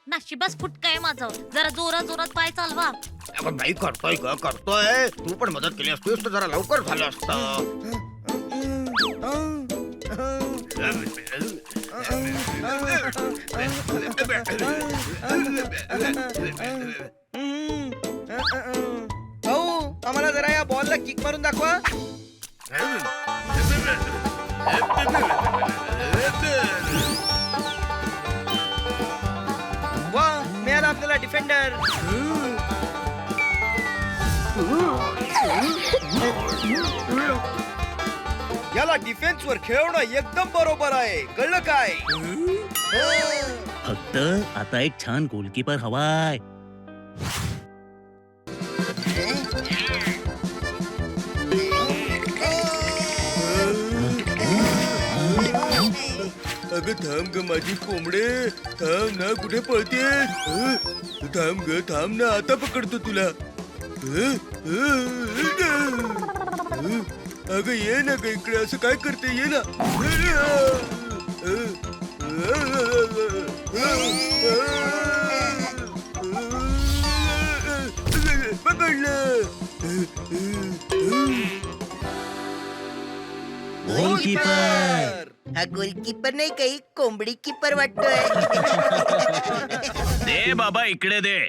नशिबास फुटकाय माझं. जरा जोरात जोरात पाय चालवा. अगं नाही करतोय ग करतोय. तू पण मदत केली असतीस तर जरा लवकर झालं असतं. भाऊ आम्हाला जरा या बॉलला किक मारून दाखवा. वा मिळाला आपल्याला डिफेंडर. याला डिफेन्स वर खेळवणं एकदम बरोबर आहे. कळलं काय? फक्त आता एक छान गोलकीपर हवाय. अगं थांब ग माझी कोंबडे. थांब ना कुठे पळतेस. थांब ग थांब ना आता पकडतो तुला. अगं ये ना ग इकडे. असं काय करते. ये ना. पकडलं. गोलकीपर. हा गोलकीपर नाही काही कोंबडी कीपर वाटतोय. दे बाबा इकडे दे.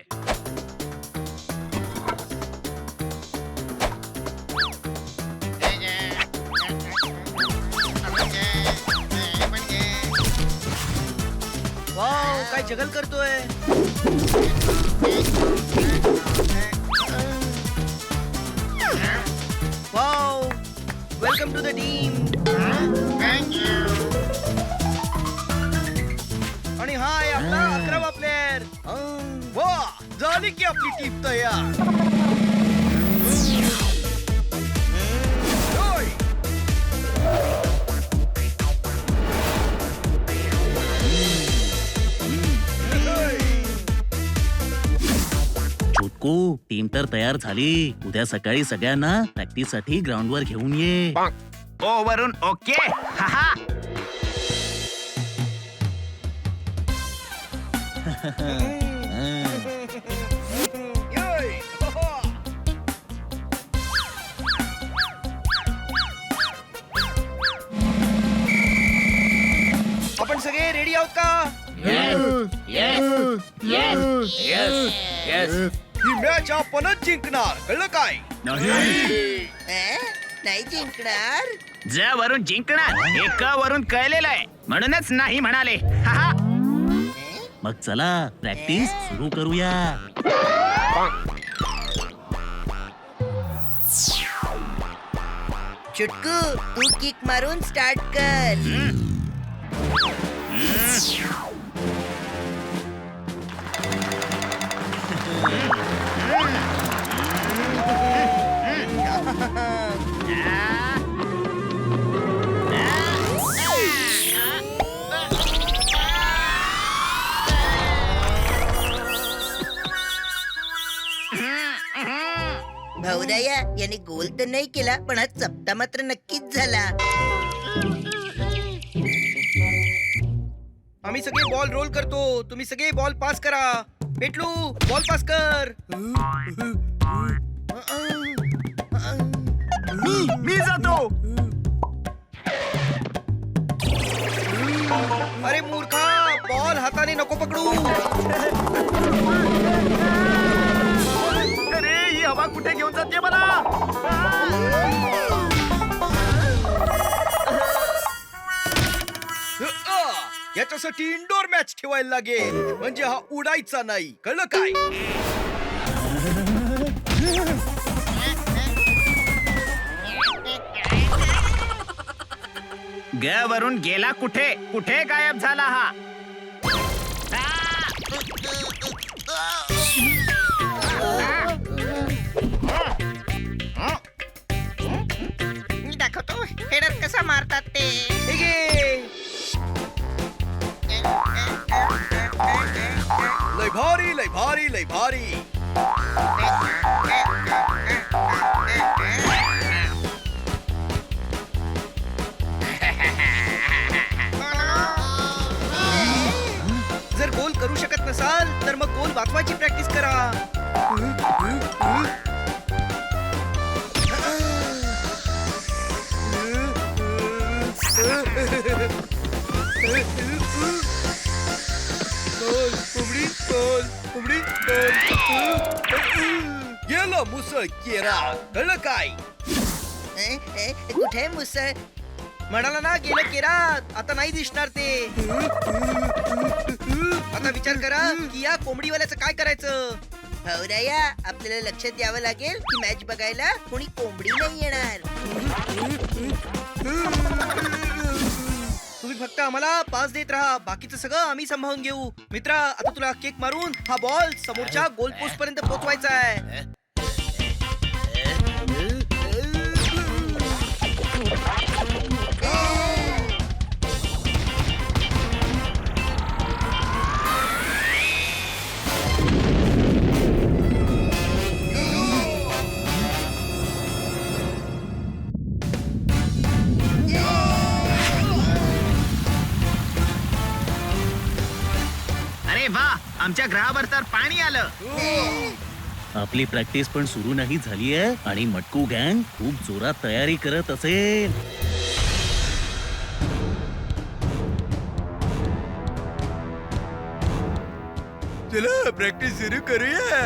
वाव काय जगल करतोय. Wow welcome to the team. आणि हा आहे आपला 11वा प्लेअर. वा झाली की आपली टीम तयार. होय. छोटकू टीम तर तयार झाली. उद्या सकाळी सगळ्यांना प्रॅक्टिस साठी ग्राउंड वर घेऊन ये. ओ वरून ओके. योय. आपण सगळे रेडी आहोत का? ही मॅच आपणच जिंकणार. कळलं काय? नाही जिंकणार. ज्या वरून जिंकणार एका वरून कळलेलं आहे म्हणूनच नाही म्हणाले. मग चला प्रॅक्टिस सुरू करूया. चुटकू तू किक मारून स्टार्ट कर. भाऊराया याने गोल तर नाही केला पण हा चपटा मात्र नक्कीच झाला. आम्ही सगळे बॉल रोल करतो. तुम्ही सगळे बॉल पास करा. पेटलू बॉल पास कर. मी जातो. अरे मूर्खा बॉल हाताने नको पकडू. अरे ही हवा कुठे घेऊन जाते मला. याच्यासाठी इंडोर मॅच ठेवायला लागेल. म्हणजे हा उडायचा नाही. कळलं काय? ग वरून गेला कुठे कुठे गायब झाला हा. मी दाखवतो हेडर कसा मारतात ते. हे घे. लय भारी लय भारी लय भारी. जर गोल करू शकत नसाल तर मग गोल वाचवायची प्रॅक्टिस करा. गेला मुसळ केरा, कळलं काय? कुठे मुसळ? म्हणाला ना गेलं केरात, आता नाही दिसणार ते. आता विचार करा की या कोंबडीवाल्याचं काय करायचं. भाऊराया, आपल्याला लक्ष द्यावं लागेल की मॅच बघायला कोणी कोंबडी नाही येणार. तुम्ही फक्त आम्हाला पास देत राहा, बाकीचं सगळं आम्ही सांभाळून घेऊ. मित्रा, आता तुला केक मारून हा बॉल समोरच्या गोल पोस्ट पर्यंत पोहोचवायचा आहे. अरे वा, आमच्या ग्रहावर तर पाणी आलं. आपली प्रॅक्टिस पण सुरू नाही झाली आहे आणि मटकू गँग खूप जोरात तयारी करत असेल. चला प्रॅक्टिस सुरू करूया.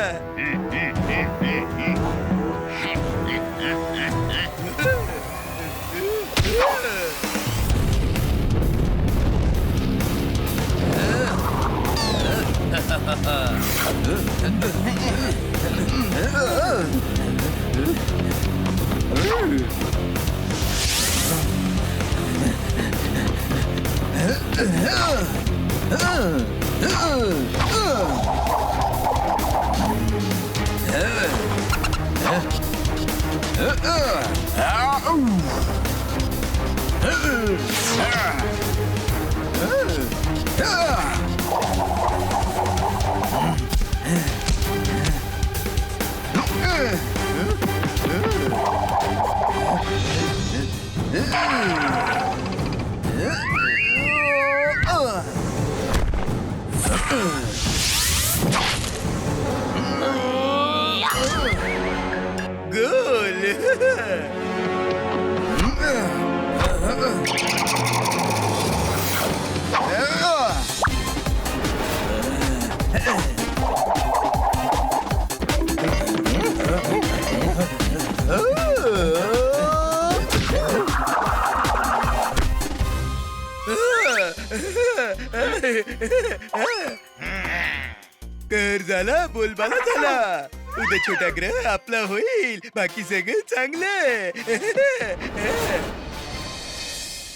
कर झाला, बोलबाला झाला. उद्या छोटा ग्रह आपला होईल, बाकी सगळं चांगलं.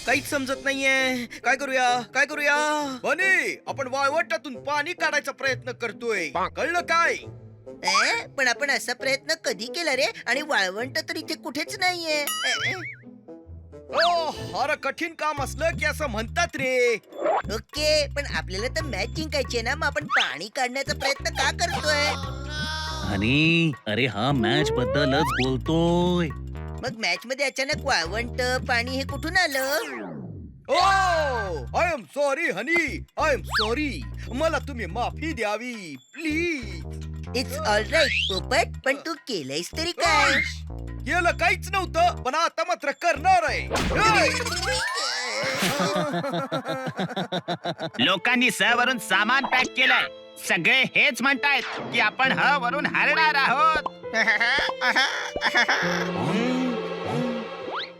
काहीच समजत नाहीये. काय करूया. बने, आपण वाळवंटातून पाणी काढायचा प्रयत्न करतोय, कळलं काय? पण आपण असा प्रयत्न कधी केला रे? आणि वाळवंट तर इथे कुठेच नाहीये. फार कठीण काम असलं की असं म्हणतात रे. ओके, पण आपल्याला तर मॅच जिंकायची ना, मग आपण पाणी काढण्याचा प्रयत्न का करतोय? आणि अरे हा मॅच बद्दलच बोलतोय. मग मॅच मध्ये अचानक वाळवंट पाणी हे कुठून आलं? I am sorry honey, I am sorry. मला तुम्ही माफी द्यावी प्लीज. इट्स ऑल राईट पोपट, पण तू केलंयस तरी काय? गेलं काहीच नव्हतं, पण आता मात्र करणार आहे. लोकांनी स वरून सामान पॅक केलंय. सगळे हेच म्हणतायत की आपण ह वरून हरणार आहोत.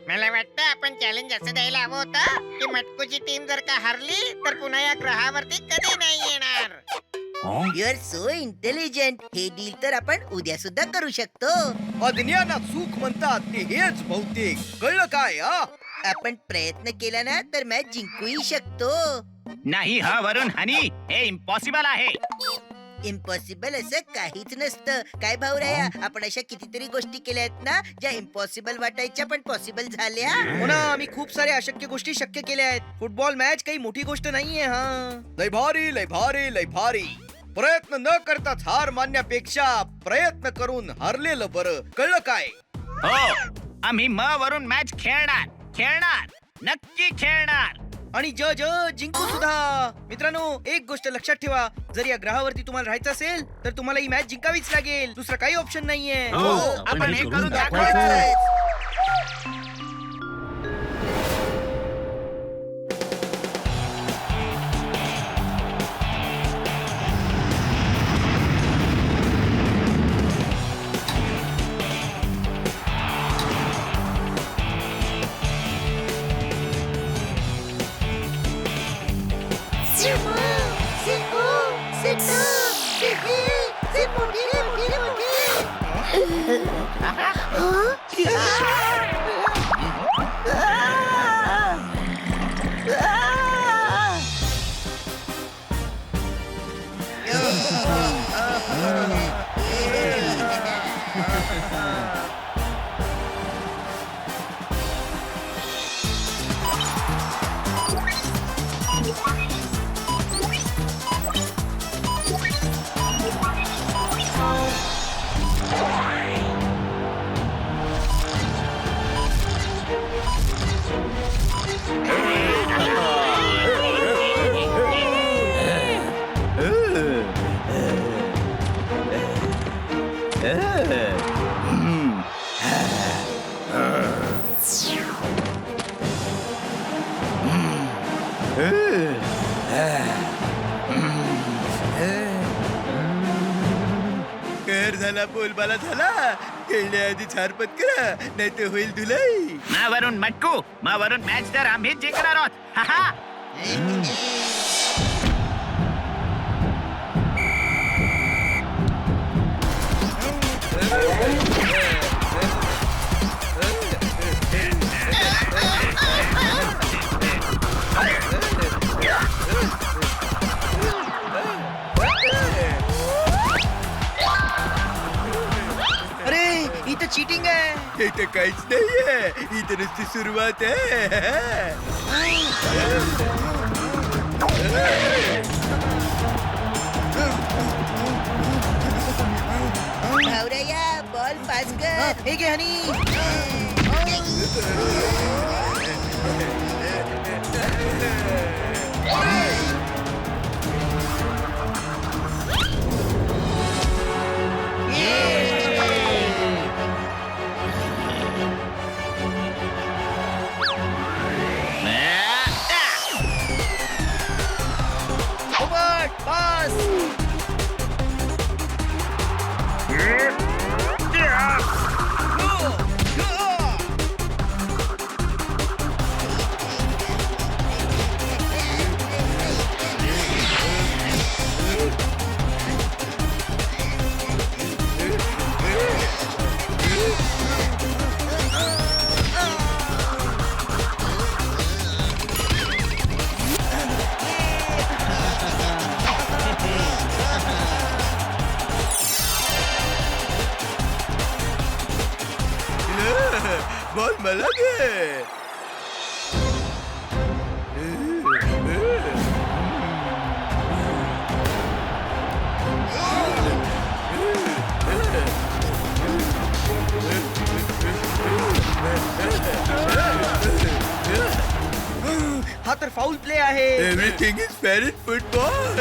मला वाटतं आपण चॅलेंज असं द्यायला हवं होतं की मटकूची टीम जर का हरली तर पुन्हा या ग्रहावरती कधी नाही येणार. You are so intelligent. हे डील तर आपण उद्या सुद्धा करू शकतो. अज्ञाना सुख म्हणतात ते हेच बहुतेक, कळलं काय? आपण प्रयत्न केला ना तर मॅच जिंकूही शकतो. नाही ह वरून हनी, हे इम्पॉसिबल आहे. इम्पॉसिबल असं काहीच नसतं. काय भाऊराया, आपण अशा कितीतरी गोष्टी केल्या आहेत ना ज्या इम्पॉसिबल वाटायच्या पण पॉसिबल झाल्या. हो ना, आम्ही खूप साऱ्या अशक्य गोष्टी शक्य केल्या आहेत. फुटबॉल मॅच काही मोठी गोष्ट नाहीये. लय भारी, लय भारी, लय भारी. प्रयत्न न करताच हार मानण्यापेक्षा प्रयत्न करून हरलेलं बरं, कळलं काय? हो, आम्ही म वरून मॅच खेळणार, नक्की खेळणार. आणि जिंकू सुद्धा. मित्रांनो, एक गोष्ट लक्षात ठेवा, जर या ग्रहावरती तुम्हाला राहायचं असेल तर तुम्हाला ही मॅच जिंकावीच लागेल. दुसरं काही ऑप्शन नाहीये. हो, आपण हे करून दाखवायचं. दाखवायचं. कर झाला, बोलबाला झाला. खेळण्याआधी छारपत करा, नाही तर होईल धुलाई. मावरून मटकू, मावरून मॅच तर आम्हीच जिंकणार आहोत. हा हा. अरे, इथं चीटिंग आहे. हे तर काहीच नाहीये, ही तर नुसती सुरुवात आहे. भावराया, बॉल पास कर. हे घे हनी. पास. बॉल मला घे. हा तर फाऊल प्ले आहे. Everything is fair in football.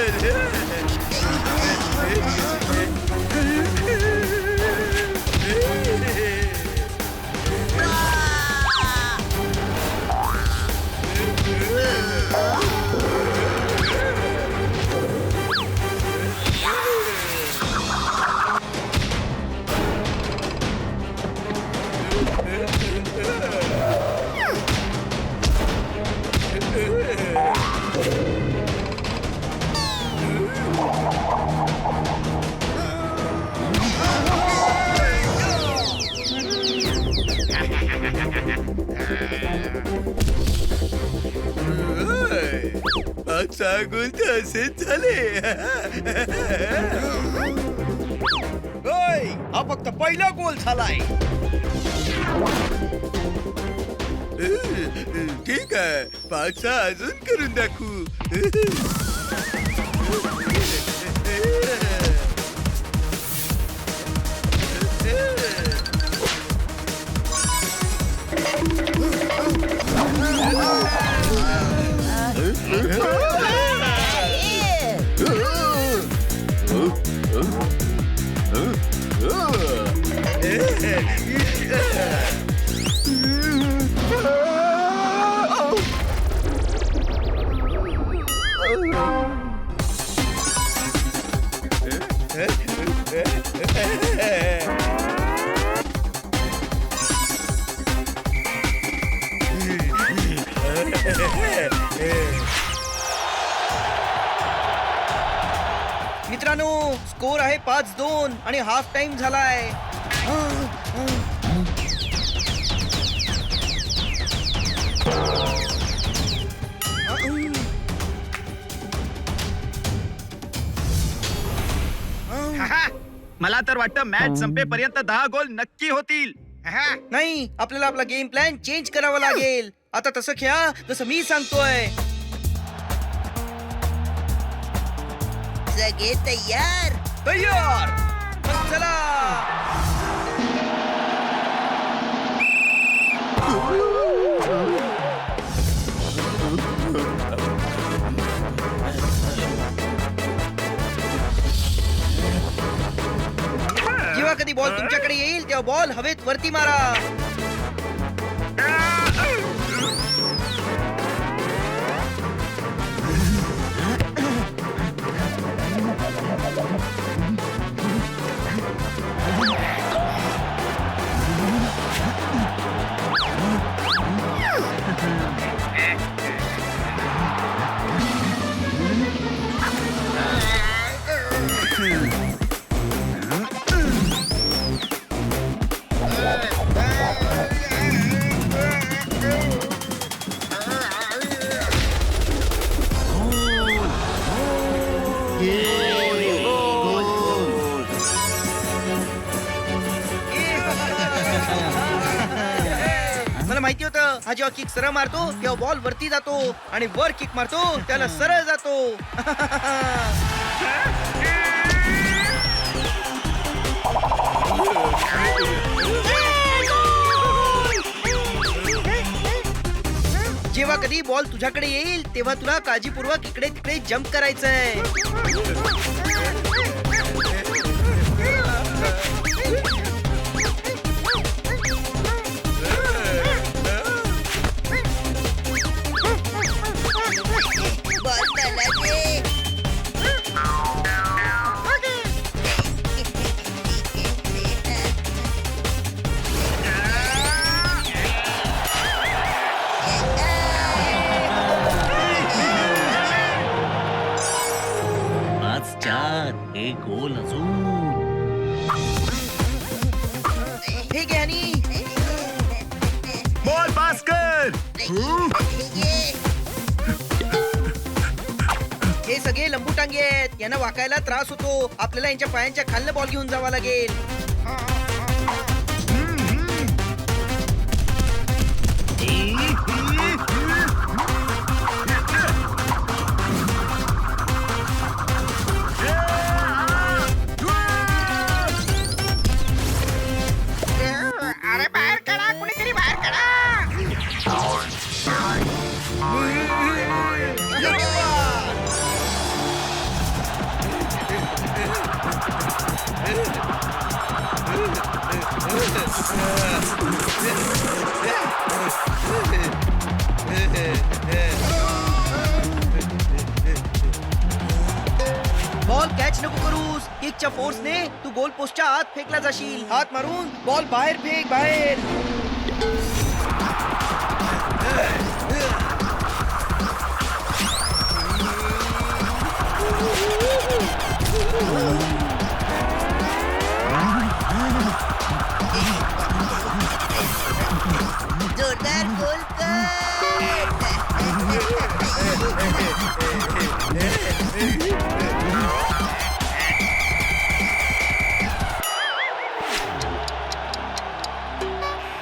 सहा गोल तर असेच झाले. ओय, हा फक्त पहिला गोल झालाय. ठीक आहे, 5-6 अजून करून दाखवू. मित्रांनो, स्कोर आहे 5-2 आणि हाफ टाइम झालाय. मला तर वाटतं मॅच संपेपर्यंत 10 गोल नक्की होतील. नाही, आपल्याला आपला गेम प्लॅन चेंज करावा लागेल. आता तसं खेळा जसं मी सांगतोय. सगळे तयार. तयार. मग चला. जेव्हा कधी बॉल तुमच्याकडे येईल तेव्हा बॉल हवेत वरती मारा. मला माहिती होतं, हा जेव्हा किक सरळ मारतो तेव्हा बॉल वरती जातो आणि वर किक मारतो त्याला सरळ जातो. जेव्हा कधी बॉल तुझ्याकडे येईल तेव्हा तुला काळजीपूर्वक इकडे तिकडे जंप करायचंय. बॉल मला दे. पाच चार एक गोल अजून. हे घे आणि बॉल पास कर. हे सगळे लंबूटांगे आहेत. यांना वाकायला त्रास होतो. आपल्याला यांच्या पायांच्या खालनं बॉल घेऊन जावा लागेल. अरे बाहेर काढा, कुणीतरी बाहेर काढा. बॉल कॅच नको करूस. किकच्या फोर्सने तू गोल पोस्टच्या आत फेकला जाशील. हात मारून बॉल बाहेर फेक, बाहेर. जोरदार गोल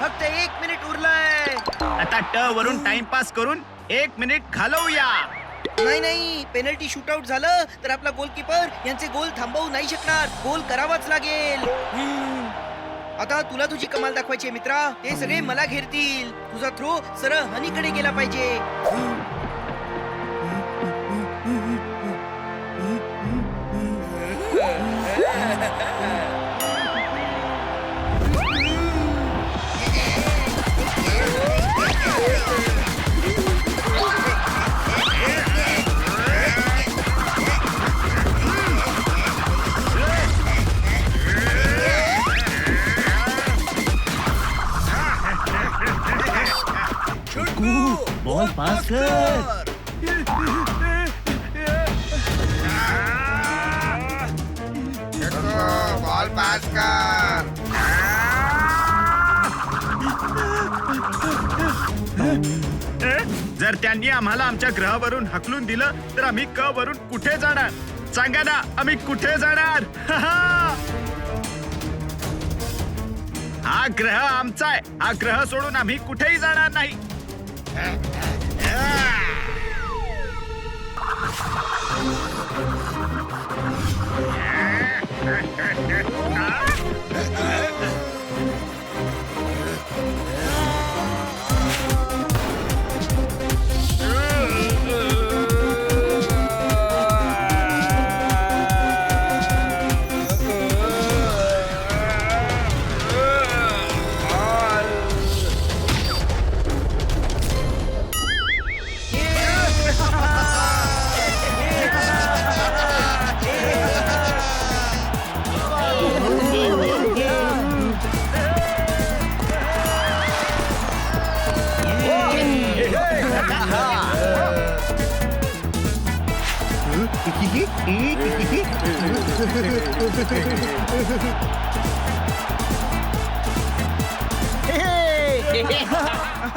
फक्त 1 मिनिट उरलाय. आता ट वरून टाइमपास करून 1 मिनिट घालवूया. नाही, पेनल्टी शूटआउट झालं तर आपला गोलकीपर यांचे गोल थांबवू नाही शकणार. गोल करावाच लागेल. आता तुला तुझी कमाल दाखवायची मित्रा. ते सगळे मला घेरतील. तुझा थ्रो सरळ हनीकडे गेला पाहिजे. बॉल पास कर. बॉल पास कर. जर त्यांनी आम्हाला आमच्या ग्रहावरून हकलून दिलं तर आम्ही क वरून कुठे जाणार? सांगा ना, आम्ही कुठे जाणार? हा ग्रह आमचा आहे. हा ग्रह सोडून आम्ही कुठेही जाणार नाही.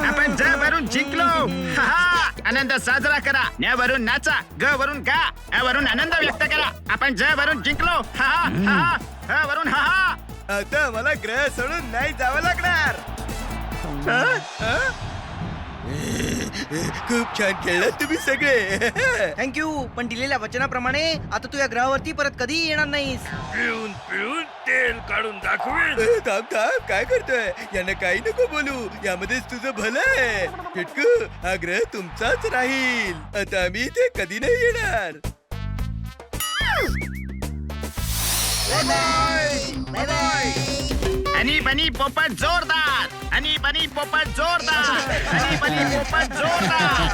आपण ज वरून जिंकलो. आनंद साजरा करा. न्या वरून नाचा. ग वरून गा. अ वरून आनंद व्यक्त करा. आपण ज वरून जिंकलो. ह वरून हा. आता मला ग्रह सोडून नाही जावं लागणार. खूप छान खेळलात तुम्ही सगळे. थँक्यू. पण दिलेल्या वचनाप्रमाणे आता तू या ग्रहावरती परत कधी येणार नाहीस. पिळून पिळून तेल काढून दाखवेल. थांब थांब, काय करतोय? यांना काही नको बोलू. यामध्येच तुझं भलं आहे. चिटकू, हा ग्रह तुमचाच राहील. आता आम्ही इथे कधी नाही येणार. Bye bye. आणि बनी पोपट जोरदार. आणि बनी पोपट जोरदार. आणि बनी पोपट जोरदार.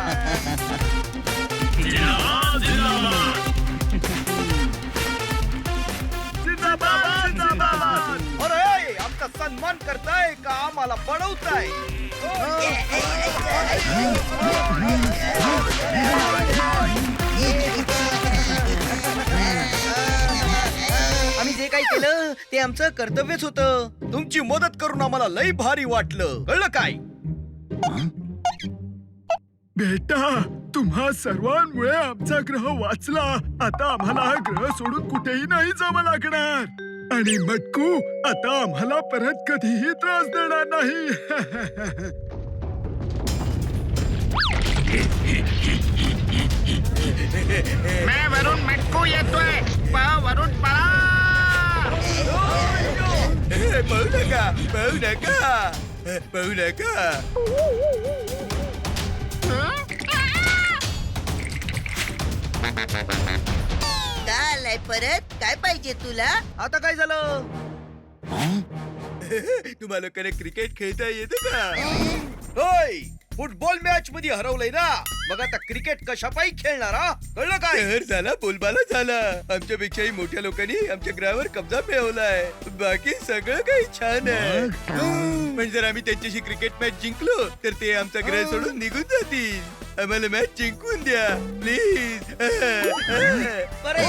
जिंदाबाद, जिंदाबाद. अरे आमचा सन्मान करताय का आम्हाला पडवताय? आम्ही जे काही केलं ते आमचं कर्तव्यच होतं. तुमची मदत करून आम्हाला लई भारी वाटलं. कळलं काय? बेटा, तुम्हा सर्वांमुळे आमचा ग्रह वाचला. आता आम्हाला हा ग्रह सोडून कुठेही नाही जावं लागणार. आणि मटकू आता आम्हाला परत कधीही त्रास देणार नाही. मैं वरून मटकू येतोय. वरून पळा. पळू नका, पळू नका, पळू नका. का आलाय परत? काय पाहिजे तुला? आता काय झालं? तुम्हाला लोकांना क्रिकेट खेळता येतं का? होय, फुटबॉल मॅच मध्ये हरवलंय ना, मग आता क्रिकेट कशा पायी खेळणार? हा? कळलं काय? शहर झाला, बोलबाला झाला. आमच्यापेक्षाही मोठ्या लोकांनी आमच्या ग्रहावर कब्जा मिळवलाय. बाकी सगळं काही छान आहे. पण जर आम्ही त्यांच्याशी क्रिकेट मॅच जिंकलो तर ते आमचा ग्रह सोडून निघून जातील. आम्हाला मॅच जिंकून द्या प्लीज. बरं,